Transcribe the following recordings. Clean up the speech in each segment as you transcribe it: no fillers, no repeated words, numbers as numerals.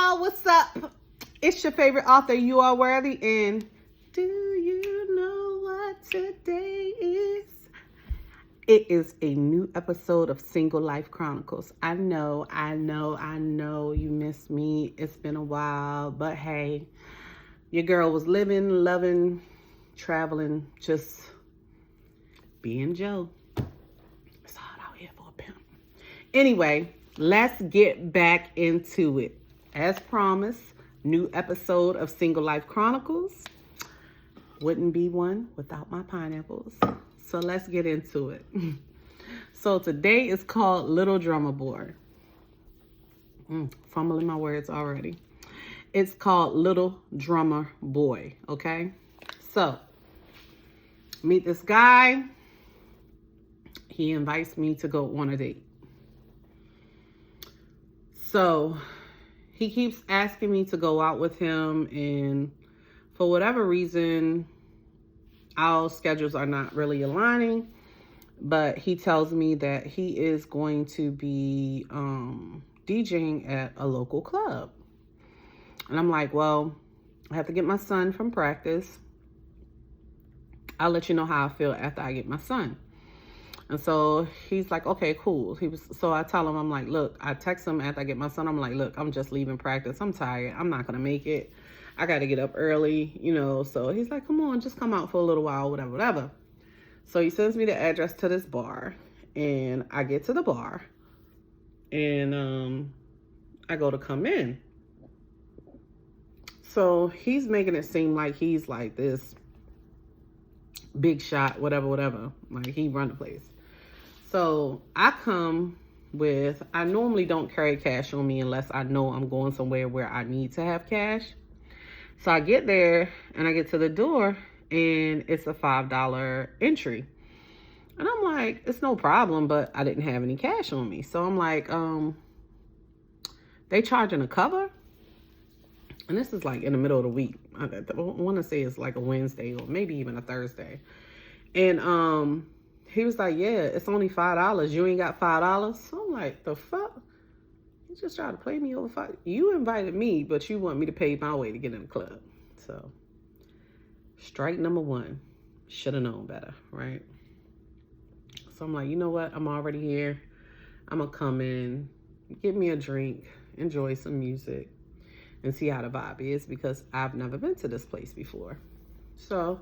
y'all, what's up? It's your favorite author, You Are Worthy, and do you know what today is? It is a new episode of Single Life Chronicles. I know you missed me. It's been a while, but hey, your girl was living, loving, traveling, just being Joe. It's hard out here for a pimp. Anyway, let's get back into it. As promised, new episode of Single Life Chronicles. Wouldn't be one without my pineapples. So let's get into it. So today is called Little Drummer Boy. Fumbling my words already. It's called Little Drummer Boy, okay? So, meet this guy. He invites me to go on a date. So, he keeps asking me to go out with him, and for whatever reason, our schedules are not really aligning, but he tells me that he is going to be DJing at a local club. And I'm like, well, I have to get my son from practice. I'll let you know how I feel after I get my son. And so he's like, okay, cool. So I tell him, I'm like, look, I text him after I get my son. I'm like, look, I'm just leaving practice. I'm tired. I'm not going to make it. I got to get up early, So he's like, come on, just come out for a little while, whatever. So he sends me the address to this bar, and I get to the bar, and I go to come in. So he's making it seem like he's like this big shot, whatever. Like he run the place. So I come with, I normally don't carry cash on me unless I know I'm going somewhere where I need to have cash. So I get there and I get to the door and it's a $5 entry. And I'm like, it's no problem, but I didn't have any cash on me. So I'm like, they charging a cover? And this is like in the middle of the week. I want to say it's like a Wednesday or maybe even a Thursday. And he was like, yeah, it's only $5. You ain't got $5? So I'm like, the fuck? You just tried to play me over $5. You invited me, but you want me to pay my way to get in the club. So strike number one. Should have known better, right? So I'm like, you know what? I'm already here. I'm going to come in, get me a drink, enjoy some music, and see how the vibe is because I've never been to this place before. So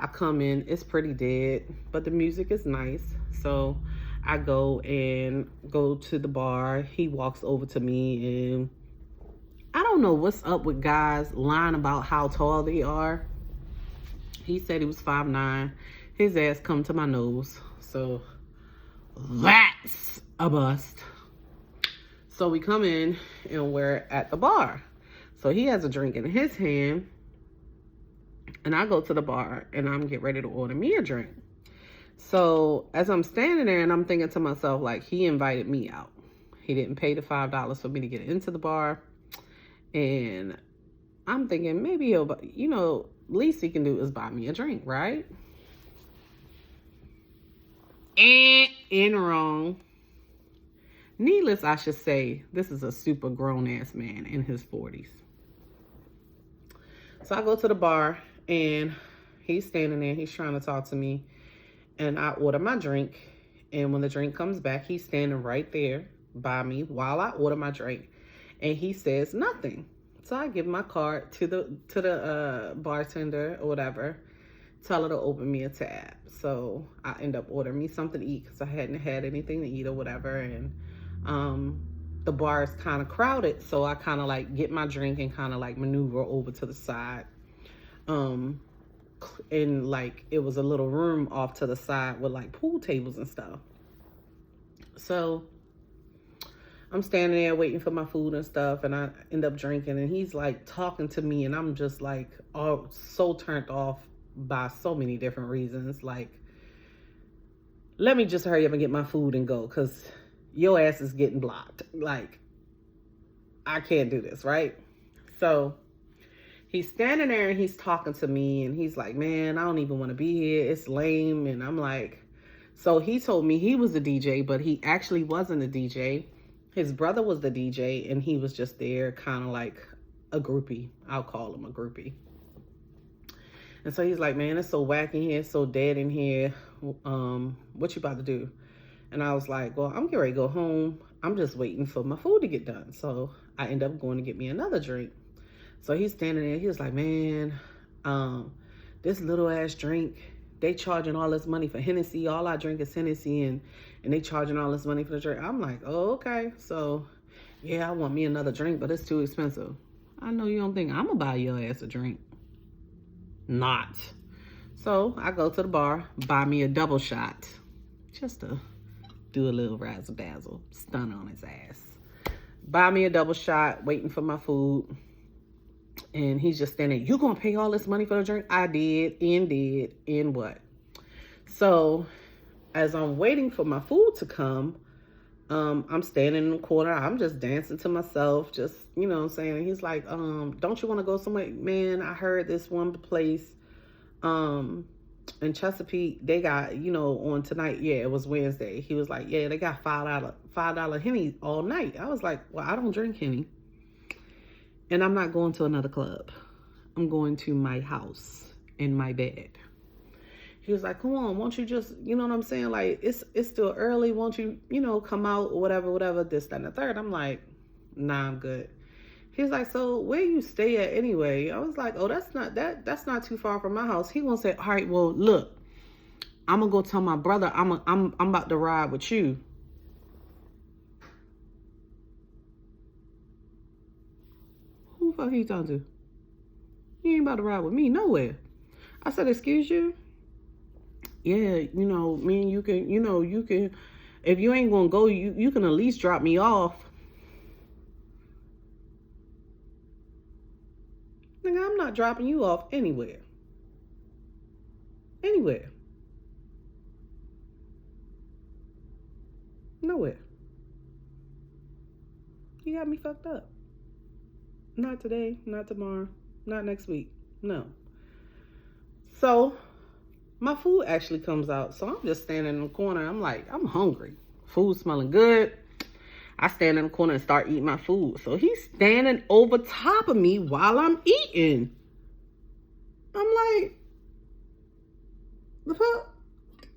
I come in, it's pretty dead, but the music is nice. So I go to the bar. He walks over to me, and I don't know what's up with guys lying about how tall they are. He said he was 5'9". His ass come to my nose. So that's a bust. So we come in and we're at the bar. So he has a drink in his hand, and I go to the bar and I'm getting ready to order me a drink. So as I'm standing there and I'm thinking to myself, like, he invited me out. He didn't pay the $5 for me to get into the bar. And I'm thinking maybe he'll, least he can do is buy me a drink, right? And wrong. Needless, I should say, this is a super grown-ass man in his 40s. So I go to the bar, and he's standing there. He's trying to talk to me. And I order my drink. And when the drink comes back, he's standing right there by me while I order my drink. And he says nothing. So I give my card to the bartender or whatever. Tell her to open me a tab. So I end up ordering me something to eat because I hadn't had anything to eat or whatever. And the bar is kind of crowded, so I kind of like get my drink and kind of like maneuver over to the side. And like it was a little room off to the side with like pool tables and stuff. So I'm standing there waiting for my food and stuff, and I end up drinking, and he's like talking to me, and I'm just like so turned off by so many different reasons. Like, let me just hurry up and get my food and go, because your ass is getting blocked. Like, I can't do this, right? So he's standing there and he's talking to me, and he's like, man, I don't even want to be here. It's lame. And I'm like, so he told me he was a DJ, but he actually wasn't a DJ. His brother was the DJ, and he was just there, kind of like a groupie. I'll call him a groupie. And so he's like, man, it's so whack in here, it's so dead in here. What you about to do? And I was like, well, I'm getting ready to go home. I'm just waiting for my food to get done. So I end up going to get me another drink. So he's standing there. He was like, man, this little ass drink, they charging all this money for Hennessy. All I drink is Hennessy, and they charging all this money for the drink. I'm like, oh, okay. So, yeah, I want me another drink, but it's too expensive. I know you don't think I'm going to buy your ass a drink. Not. So I go to the bar, buy me a double shot, just to do a little razzle dazzle, stun on his ass. Buy me a double shot, waiting for my food. And he's just standing, you gonna pay all this money for the drink? I did, and what? So as I'm waiting for my food to come, I'm standing in the corner. I'm just dancing to myself, just, you know what I'm saying? And he's like, don't you want to go somewhere? Man, I heard this one place in Chesapeake, they got, you know, on tonight. Yeah, it was Wednesday. He was like, yeah, they got $5 Henny all night. I was like, well, I don't drink Henny. And I'm not going to another club. I'm going to my house in my bed. He was like, come on, won't you just, you know what I'm saying? Like, it's still early. Won't you, you know, come out or whatever, this, that, and the third. I'm like, nah, I'm good. He's like, so where you stay at anyway? I was like, oh, that's not too far from my house. He gonna say, all right, well, look, I'm gonna go tell my brother I'm about to ride with you. Who the fuck are you talking to? You ain't about to ride with me nowhere. I said, excuse you? Yeah, you know, me and you can, you can, if you ain't gonna go, you can at least drop me off. Nigga, I'm not dropping you off anywhere. Anywhere. Nowhere. You got me fucked up. Not today, not tomorrow, not next week. No. So my food actually comes out. So I'm just standing in the corner. I'm like, I'm hungry. Food smelling good. I stand in the corner and start eating my food. So he's standing over top of me while I'm eating. I'm like, the fuck?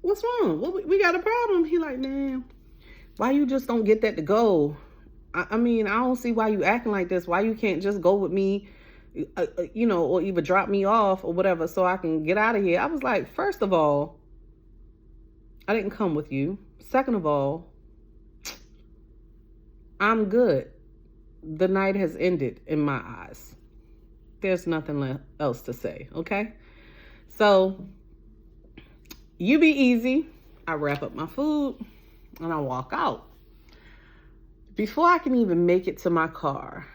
What's wrong? We got a problem. He like, man, why you just don't get that to go? I mean, I don't see why you acting like this. Why you can't just go with me, you know, or either drop me off or whatever so I can get out of here. I was like, first of all, I didn't come with you. Second of all, I'm good. The night has ended in my eyes. There's nothing else to say, okay? So, you be easy. I wrap up my food and I walk out. Before I can even make it to my car,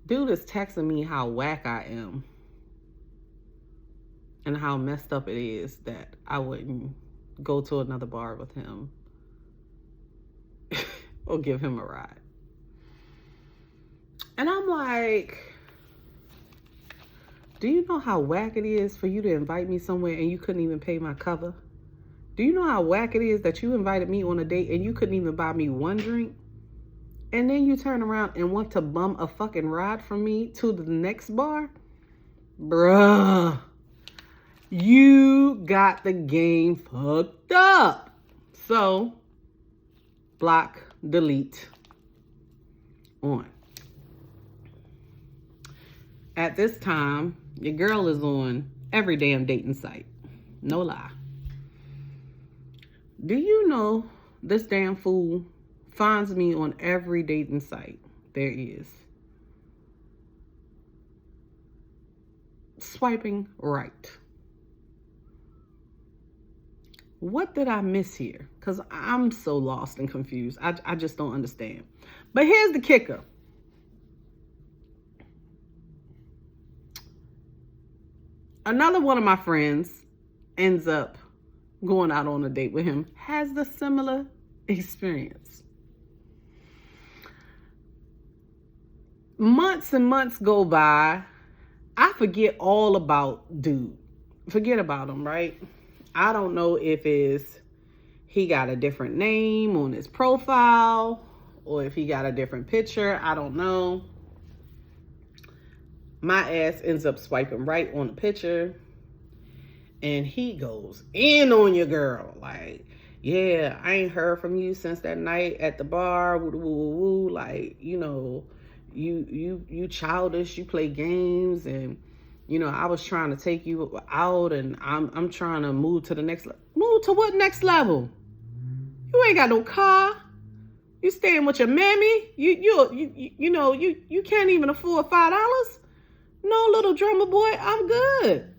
dude is texting me how whack I am and how messed up it is that I wouldn't go to another bar with him or give him a ride. And I'm like, do you know how whack it is for you to invite me somewhere and you couldn't even pay my cover? Do you know how whack it is that you invited me on a date and you couldn't even buy me one drink? And then you turn around and want to bum a fucking ride from me to the next bar? Bruh. You got the game fucked up. So, block, delete, on. At this time, your girl is on every damn dating site. No lie. Do you know this damn fool finds me on every dating site there is? Swiping right. What did I miss here? Because I'm so lost and confused. I just don't understand. But here's the kicker. Another one of my friends ends up going out on a date with him, has the similar experience. Months and months go by. I forget all about dude. Forget about him, right? I don't know if it's he got a different name on his profile, or if he got a different picture, I don't know. My ass ends up swiping right on the picture, and he goes in on your girl. Like, yeah, I ain't heard from you since that night at the bar. Woo, woo, woo, woo. Like, you know, you childish. You play games, and you know, I was trying to take you out, and I'm trying to move to the next level. Move to what next level? You ain't got no car. You staying with your mammy. You know, you can't even afford $5. No, little drummer boy, I'm good.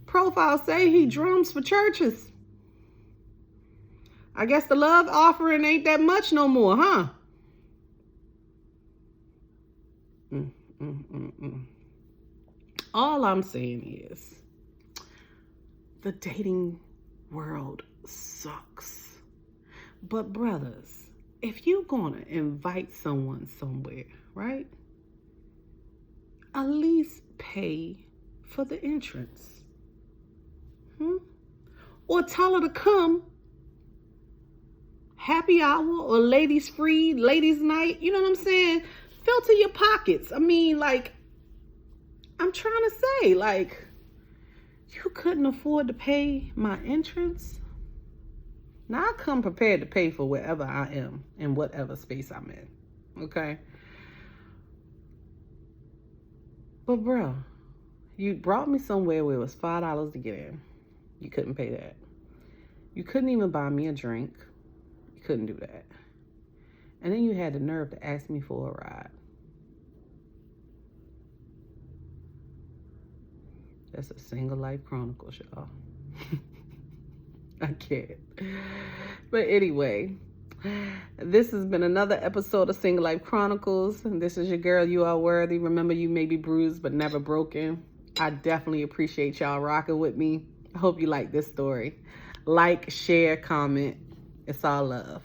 Profile say he drums for churches. I guess the love offering ain't that much no more, huh? All I'm saying is the dating world sucks. But brothers, if you're gonna invite someone somewhere, right? At least pay for the entrance. Or tell her to come. Happy hour or ladies free, ladies night. You know what I'm saying? Filter your pockets. I mean, like, I'm trying to say, like, you couldn't afford to pay my entrance. Now I come prepared to pay for wherever I am in whatever space I'm in. Okay? But bro, you brought me somewhere where it was $5 to get in. You couldn't pay that. You couldn't even buy me a drink. You couldn't do that. And then you had the nerve to ask me for a ride. That's a Single Life Chronicles, y'all. I can't. But anyway, this has been another episode of Single Life Chronicles. And this is your girl, You Are Worthy. Remember, you may be bruised, but never broken. I definitely appreciate y'all rocking with me. I hope you like this story. Like, share, comment. It's all love.